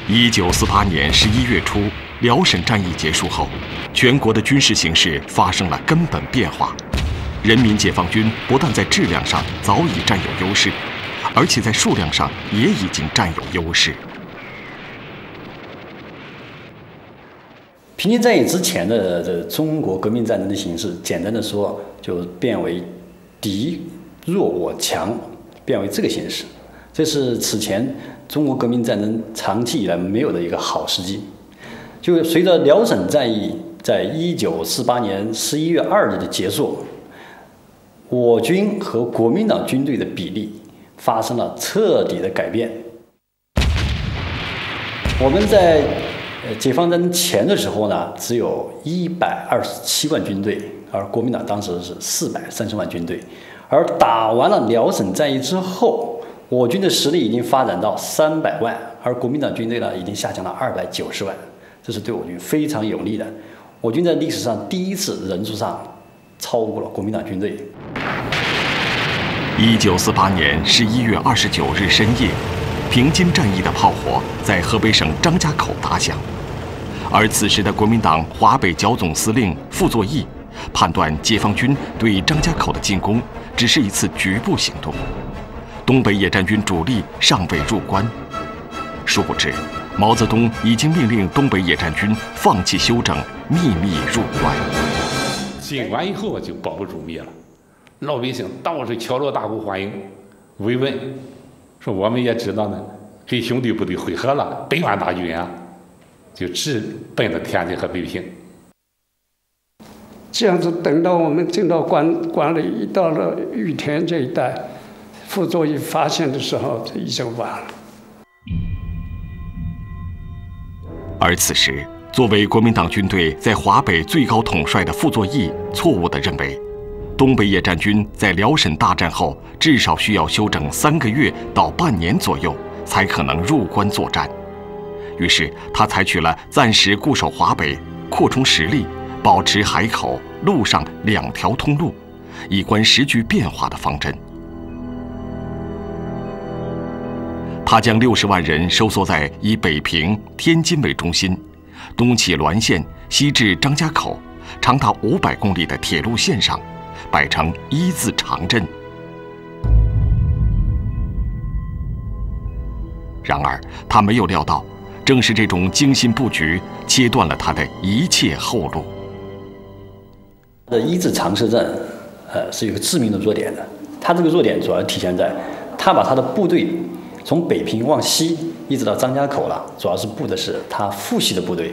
1948年11月初，辽沈战役结束后，全国的军事形势发生了根本变化。人民解放军不但在质量上早已占有优势，而且在数量上也已经占有优势。平津战役之前的中国革命战争的形势，简单的说，就变为敌弱我强，变为这个形势。这是此前中国革命战争长期以来没有的一个好时机。就随着辽沈战役在1948年11月2日的结束，我军和国民党军队的比例发生了彻底的改变。我们在解放战争前的时候呢，只有127万军队，而国民党当时是430万军队。而打完了辽沈战役之后，我军的实力已经发展到300万，而国民党军队呢已经下降了290万，这是对我军非常有利的。我军在历史上第一次人数上超过了国民党军队。1948年11月29日深夜，平津战役的炮火在河北省张家口打响，而此时的国民党华北剿总司令傅作义判断解放军对张家口的进攻只是一次局部行动，东北野战军主力尚未入关。殊不知，毛泽东已经命令东北野战军放弃休整，秘密入关。进关以后就保不住灭了，老百姓到处敲锣打鼓欢迎，慰问，说我们也知道呢，跟兄弟部队会合了，100万大军啊，就直奔着天津和北平。这样子，等到我们进到关里，到了玉田这一带，傅作义发现的时候，这已经晚了。而此时，作为国民党军队在华北最高统帅的傅作义，错误地认为，东北野战军在辽沈大战后至少需要休整3个月到半年左右，才可能入关作战。于是，他采取了暂时固守华北、扩充实力、保持海口、陆上2条通路，以观时局变化的方针。他将60万人收缩在以北平、天津为中心，东起滦县，西至张家口，长达500公里的铁路线上，摆成1字长阵。然而，他没有料到，正是这种精心布局，切断了他的一切后路。1字长蛇阵，是有个致命的弱点的。他这个弱点主要体现在，他把他的部队从北平往西一直到张家口了，主要是布的是他父系的部队。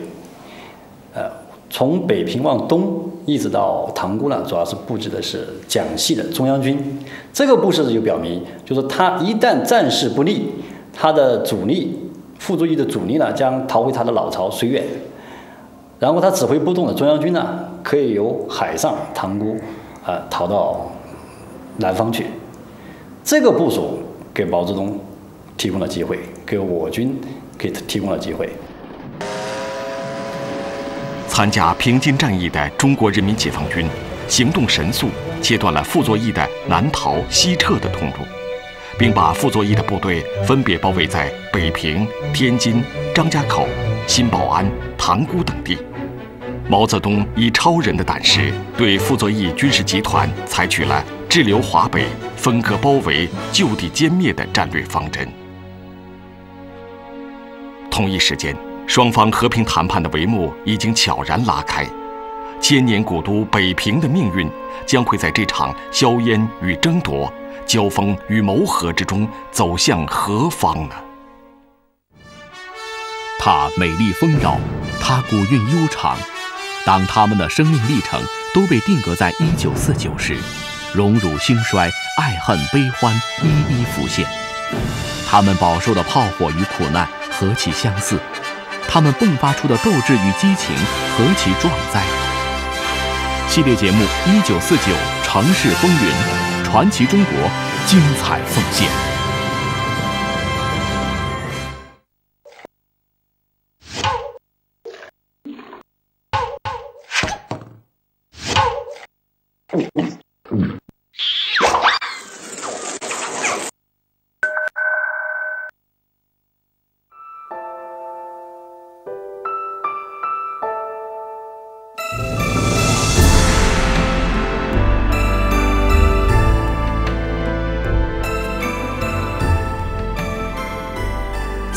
从北平往东一直到塘沽呢，主要是布置的是蒋系的中央军。这个布置就表明，就是他一旦战事不利，他的主力傅作义的主力呢将逃回他的老巢绥远，然后他指挥不动的中央军呢可以由海上塘沽逃到南方去。这个部署给毛泽东提供了机会，给我军提供了机会。参加平津战役的中国人民解放军行动神速，切断了傅作义的南逃西撤的通路，并把傅作义的部队分别包围在北平、天津、张家口、新保安、塘沽等地。毛泽东以超人的胆识，对傅作义军事集团采取了滞留华北、分割包围、就地歼灭的战略方针。同一时间，双方和平谈判的帷幕已经悄然拉开，千年古都北平的命运将会在这场硝烟与争夺、交锋与谋和之中走向何方呢？它美丽丰饶，它古韵悠长。当他们的生命历程都被定格在1949时，荣辱兴衰、爱恨悲欢一一浮现。他们饱受的炮火与苦难何其相似，他们迸发出的斗志与激情何其壮哉！系列节目《1949城市风云》，传奇中国，精彩奉献。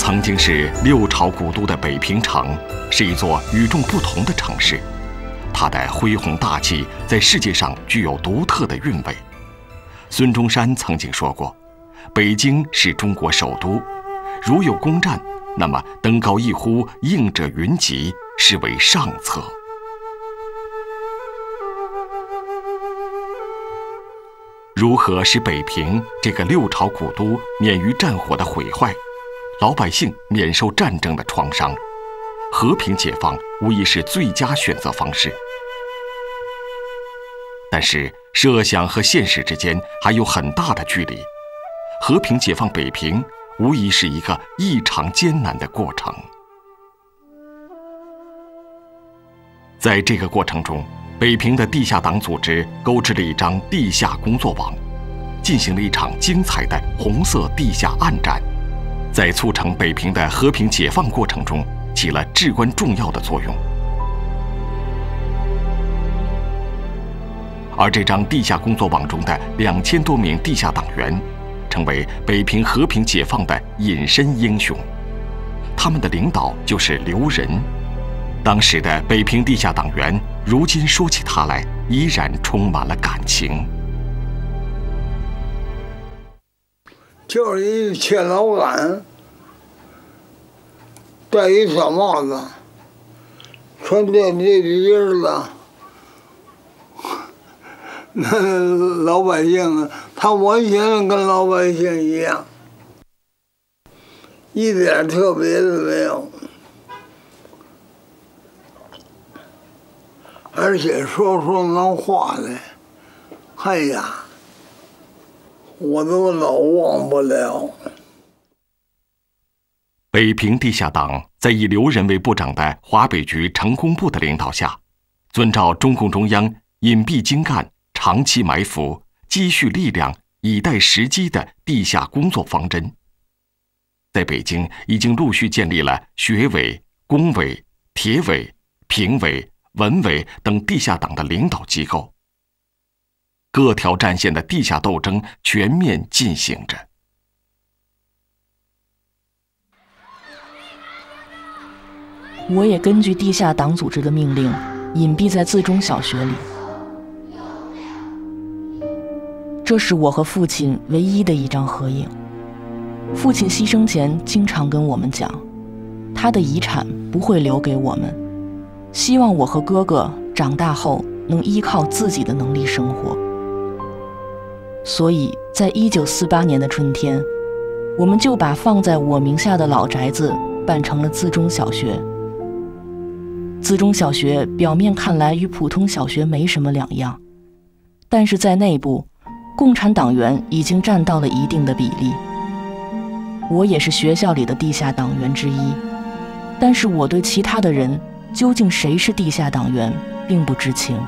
曾经是六朝古都的北平城，是一座与众不同的城市，它的恢宏大气在世界上具有独特的韵味。孙中山曾经说过，北京是中国首都，如有攻占，那么登高一呼，应者云集，是为上策。如何使北平这个六朝古都免于战火的毁坏，老百姓免受战争的创伤？和平解放无疑是最佳选择方式。但是设想和现实之间还有很大的距离，和平解放北平无疑是一个异常艰难的过程。在这个过程中，北平的地下党组织勾织了一张地下工作网，进行了一场精彩的红色地下暗战，在促成北平的和平解放过程中起了至关重要的作用。而这张地下工作网中的2000多名地下党员，成为北平和平解放的隐身英雄。他们的领导就是刘仁。当时的北平地下党员，如今说起他来，依然充满了感情。就是一铁老杆，戴一小帽子，穿电梯衣子。那老百姓啊，他完全跟老百姓一样，一点特别的没有。而且说出那话来，哎呀，我都老忘不了。北平地下党在以刘仁为部长的华北局成工部的领导下，遵照中共中央隐蔽精干、长期埋伏、积蓄力量、以待时机的地下工作方针，在北京已经陆续建立了学委、工委、铁委、评委、文委等地下党的领导机构。各条战线的地下斗争全面进行着。我也根据地下党组织的命令，隐蔽在自中小学里。这是我和父亲唯一的一张合影。父亲牺牲前经常跟我们讲，他的遗产不会留给我们，希望我和哥哥长大后能依靠自己的能力生活。所以在1948年的春天，我们就把放在我名下的老宅子办成了自中小学。自中小学表面看来与普通小学没什么两样，但是在内部，共产党员已经占到了一定的比例。我也是学校里的地下党员之一，但是我对其他的人究竟谁是地下党员并不知情。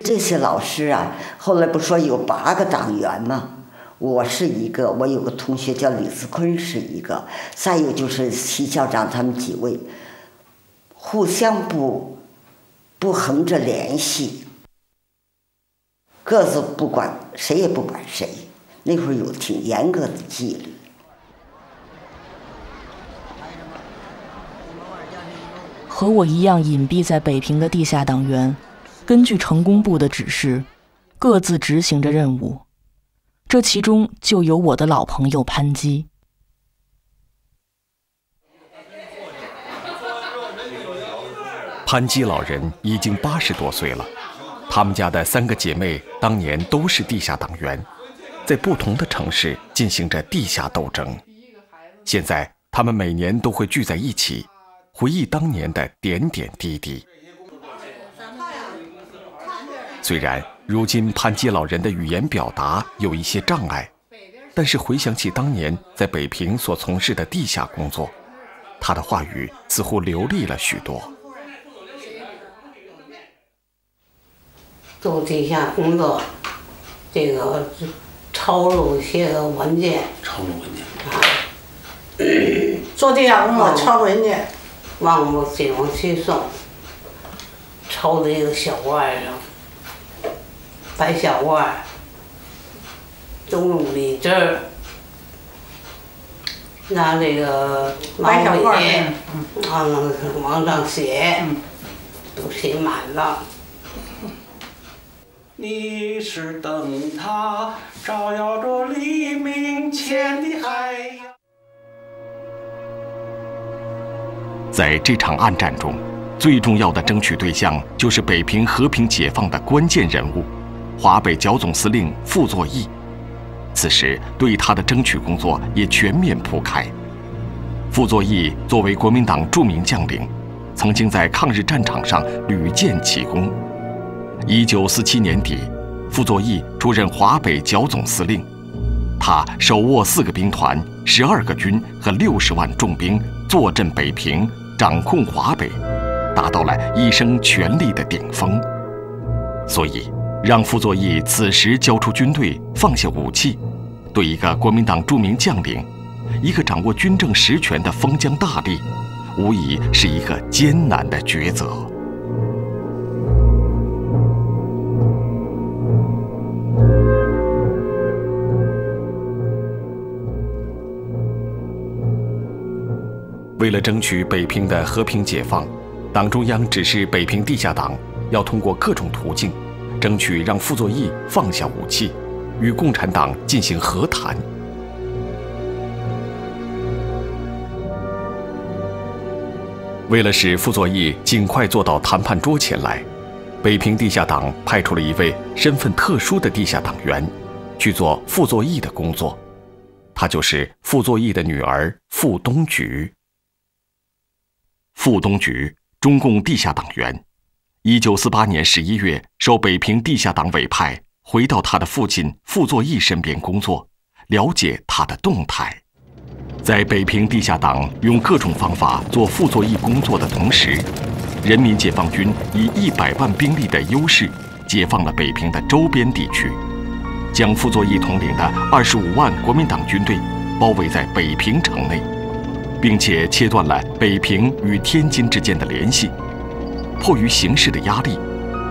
这些老师啊，后来不说有8个党员吗？我是一个，我有个同学叫李自坤是一个，再有就是齐校长他们几位，互相不横着联系，各自不管，谁也不管谁。那会儿有挺严格的纪律。和我一样隐蔽在北平的地下党员，根据成工部的指示，各自执行着任务。这其中就有我的老朋友潘基。潘基老人已经80多岁了，他们家的3个姐妹当年都是地下党员，在不同的城市进行着地下斗争。现在他们每年都会聚在一起，回忆当年的点点滴滴。虽然如今潘基老人的语言表达有一些障碍，但是回想起当年在北平所从事的地下工作，他的话语似乎流利了许多。做地下工作，这个抄录一些个文件，做地下工作抄文件，往警方去送，抄的一个小外甥。白小罐、钟乳梨汁儿，拿这个白小罐往上写，都写满了。你是灯塔，照耀着黎明前的海洋。在这场暗战中，最重要的争取对象就是北平和平解放的关键人物——华北剿总司令傅作义。此时，对他的争取工作也全面铺开。傅作义作为国民党著名将领，曾经在抗日战场上屡建奇功。1947年底，傅作义出任华北剿总司令，他手握4个兵团、12个军和60万重兵，坐镇北平，掌控华北，达到了一生权力的顶峰。所以，让傅作义此时交出军队，放下武器，对一个国民党著名将领，一个掌握军政实权的封疆大吏，无疑是一个艰难的抉择。为了争取北平的和平解放，党中央指示北平地下党要通过各种途径，争取让傅作义放下武器，与共产党进行和谈。为了使傅作义尽快坐到谈判桌前来，北平地下党派出了一位身份特殊的地下党员，去做傅作义的工作。他就是傅作义的女儿傅冬菊。傅冬菊，中共地下党员，1948年11月受北平地下党委派，回到他的父亲傅作义身边工作，了解他的动态。在北平地下党用各种方法做傅作义工作的同时，人民解放军以100万兵力的优势，解放了北平的周边地区，将傅作义统领的25万国民党军队包围在北平城内，并且切断了北平与天津之间的联系。迫于形势的压力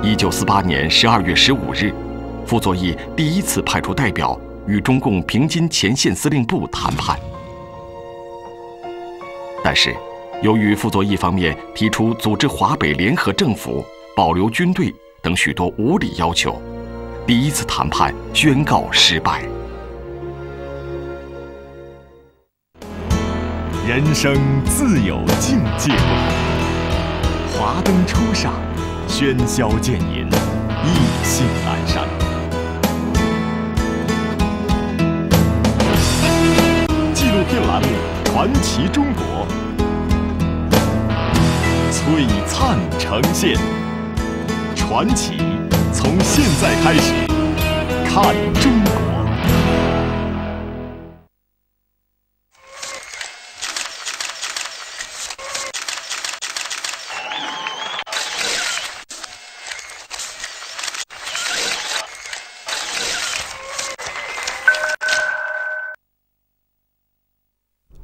，1948年12月15日，傅作义第一次派出代表与中共平津前线司令部谈判。但是，由于傅作义方面提出组织华北联合政府、保留军队等许多无理要求，第一次谈判宣告失败。人生自有境界，华灯初上，喧嚣渐饮，意兴阑珊。纪录片栏目《传奇中国》，璀璨呈现。传奇从现在开始，看中国。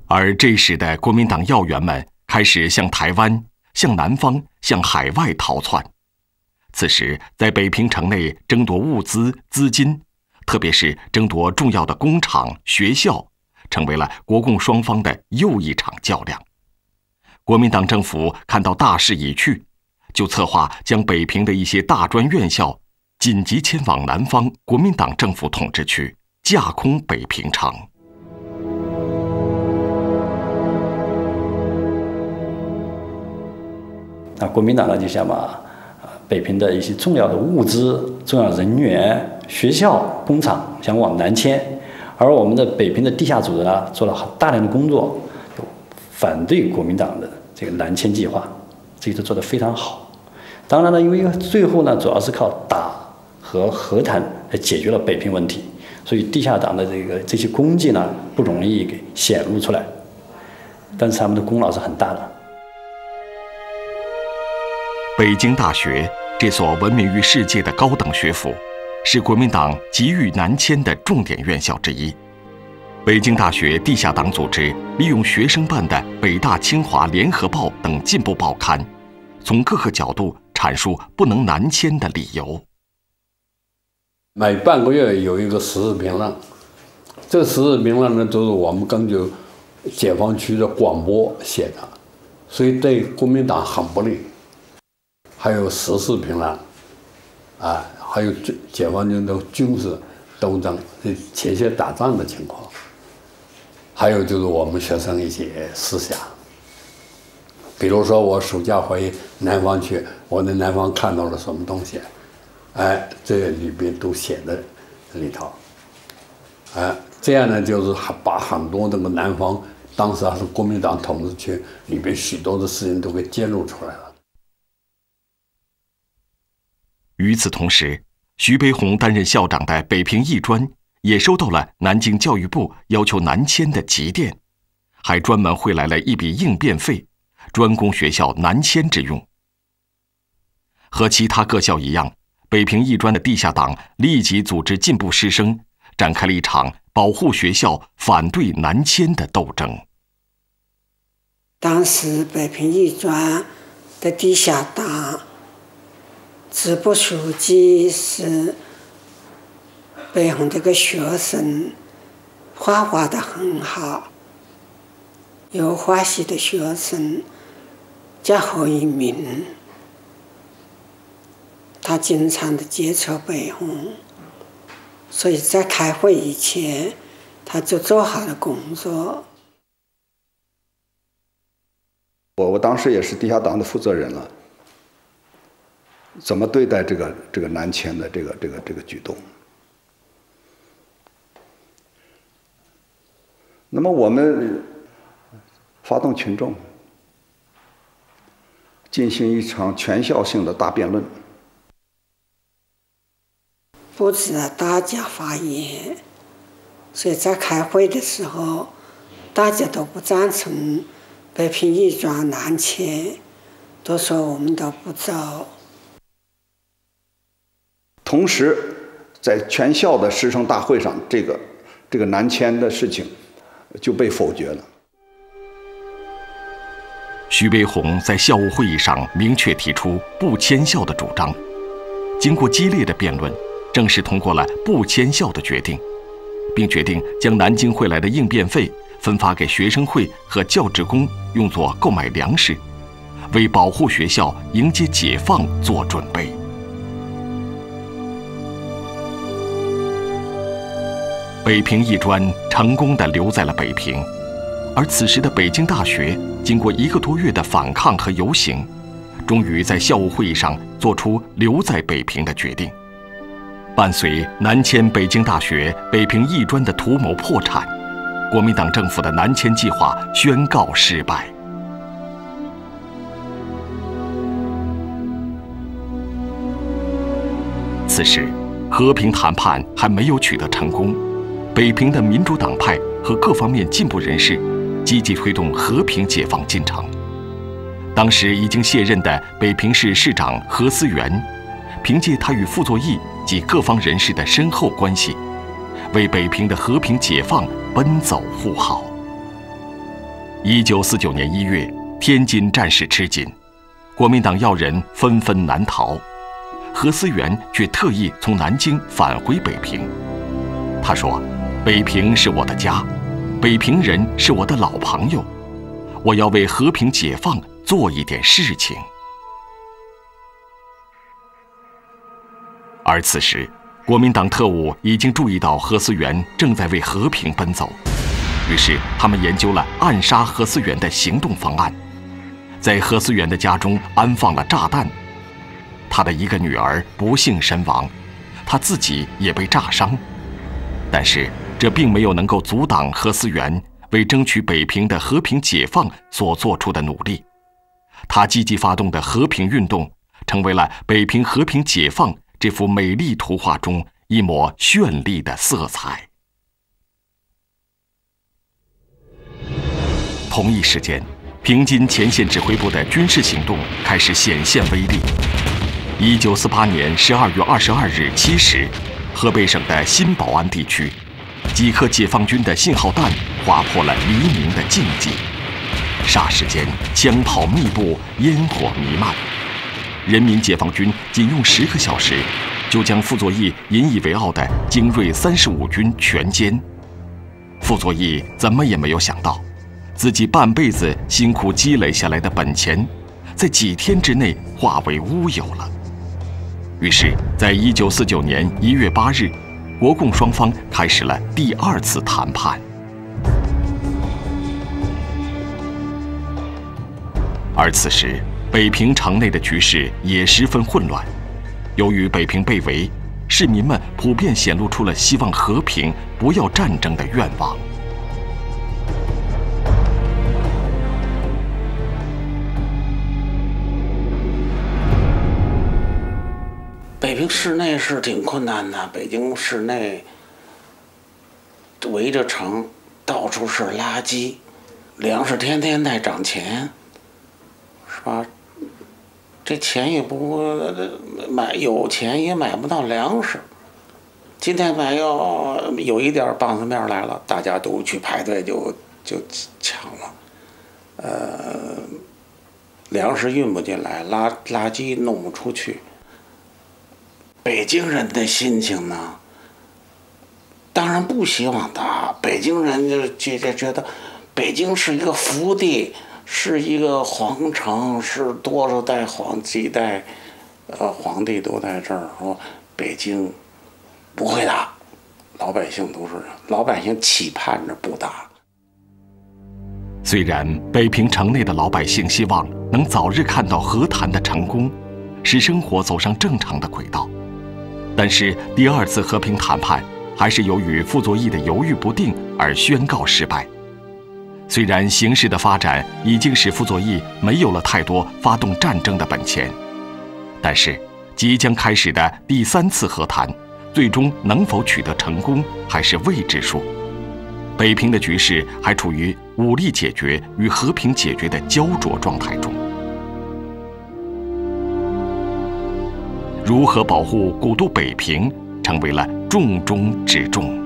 而这时的国民党要员们开始向台湾、向南方、向海外逃窜。此时，在北平城内争夺物资、资金，特别是争夺重要的工厂、学校，成为了国共双方的又一场较量。国民党政府看到大势已去，就策划将北平的一些大专院校紧急迁往南方国民党政府统治区，架空北平城。那国民党呢就想把北平的一些重要的物资、重要人员、学校、工厂想往南迁，而我们的北平的地下组织呢做了大量的工作，反对国民党的这个南迁计划，这个做得非常好。当然呢，因为最后呢主要是靠打和和谈来解决了北平问题，所以地下党的这些功绩呢不容易给显露出来，但是他们的功劳是很大的。北京大学这所闻名于世界的高等学府，是国民党急于南迁的重点院校之一。北京大学地下党组织利用学生办的北大、清华联合报等进步报刊，从各个角度阐述不能南迁的理由。每半个月有一个时事评论，这个时事评论呢，都是我们根据解放区的广播写的，所以对国民党很不利。还有时事评论，还有解放军的军事斗争、前线打仗的情况，还有就是我们学生一些思想。比如说，我暑假回南方去，我在南方看到了什么东西，这里边都写在里头，这样呢，就是把很多那个南方当时还是国民党统治区里边许多的事情都给揭露出来了。与此同时，徐悲鸿担任校长的北平艺专也收到了南京教育部要求南迁的急电，还专门汇来了一笔应变费，专供学校南迁之用。和其他各校一样，北平艺专的地下党立即组织进步师生，展开了一场保护学校、反对南迁的斗争。当时北平艺专的地下党支部书记是北鸿这个学生，画得很好，油画系的学生叫侯一鸣，他经常的接触北鸿，所以在开会以前他就做好了工作。我当时也是地下党的负责人了，怎么对待这个南迁的这个举动？那么我们发动群众，进行一场全校性的大辩论，布置了大家发言，所以在开会的时候，大家都不赞成北平艺专南迁，都说我们都不走。同时，在全校的师生大会上，这个南迁的事情就被否决了。徐悲鸿在校务会议上明确提出不迁校的主张，经过激烈的辩论，正式通过了不迁校的决定，并决定将南京汇来的应变费分发给学生会和教职工，用作购买粮食，为保护学校、迎接解放做准备。北平艺专成功地留在了北平，而此时的北京大学经过1个多月的反抗和游行，终于在校务会议上做出留在北平的决定。伴随南迁北京大学、北平艺专的图谋破产，国民党政府的南迁计划宣告失败。此时，和平谈判还没有取得成功。北平的民主党派和各方面进步人士积极推动和平解放进程。当时已经卸任的北平市市长何思源，凭借他与傅作义及各方人士的深厚关系，为北平的和平解放奔走呼号。1949年1月，天津战事吃紧，国民党要人纷纷南逃，何思源却特意从南京返回北平。他说：“北平是我的家，北平人是我的老朋友，我要为和平解放做一点事情。”而此时，国民党特务已经注意到何思源正在为和平奔走，于是他们研究了暗杀何思源的行动方案，在何思源的家中安放了炸弹，他的一个女儿不幸身亡，他自己也被炸伤。但是这并没有能够阻挡何思源为争取北平的和平解放所做出的努力。他积极发动的和平运动，成为了北平和平解放这幅美丽图画中一抹绚丽的色彩。同一时间，平津前线指挥部的军事行动开始显现威力。1948年12月22日7时，河北省的新保安地区，几颗解放军的信号弹划破了黎明的静寂，霎时间枪炮密布，烟火弥漫。人民解放军仅用10个小时，就将傅作义引以为傲的精锐35军全歼。傅作义怎么也没有想到，自己半辈子辛苦积累下来的本钱，在几天之内化为乌有了。于是，在1949年1月8日，国共双方开始了第2次谈判。而此时，北平城内的局势也十分混乱。由于北平被围，市民们普遍显露出了希望和平、不要战争的愿望。北平市内是挺困难的，北京市内围着城，到处是垃圾，粮食天天在涨钱，是吧？这钱也不买，有钱也买不到粮食。今天要有一点棒子面来了，大家都去排队就抢了。粮食运不进来，垃圾弄不出去。北京人的心情呢，当然不希望他。北京人就觉得北京是一个福地，是一个皇城，是多少代几代皇帝都在这儿。说北京不会打，老百姓期盼着不打。虽然北平城内的老百姓希望能早日看到和谈的成功，使生活走上正常的轨道，但是第2次和平谈判还是由于傅作义的犹豫不定而宣告失败。虽然形势的发展已经使傅作义没有了太多发动战争的本钱，但是即将开始的第3次和谈，最终能否取得成功还是未知数。北平的局势还处于武力解决与和平解决的焦灼状态中。如何保护古都北平，成为了重中之重。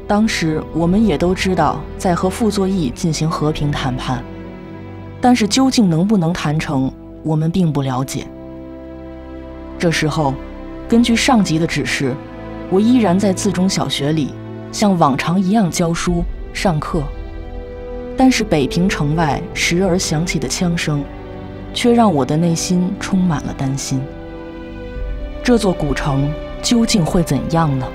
当时我们也都知道在和傅作义进行和平谈判，但是究竟能不能谈成，我们并不了解。这时候，根据上级的指示，我依然在自中小学里像往常一样教书上课，但是北平城外时而响起的枪声，却让我的内心充满了担心。这座古城究竟会怎样呢？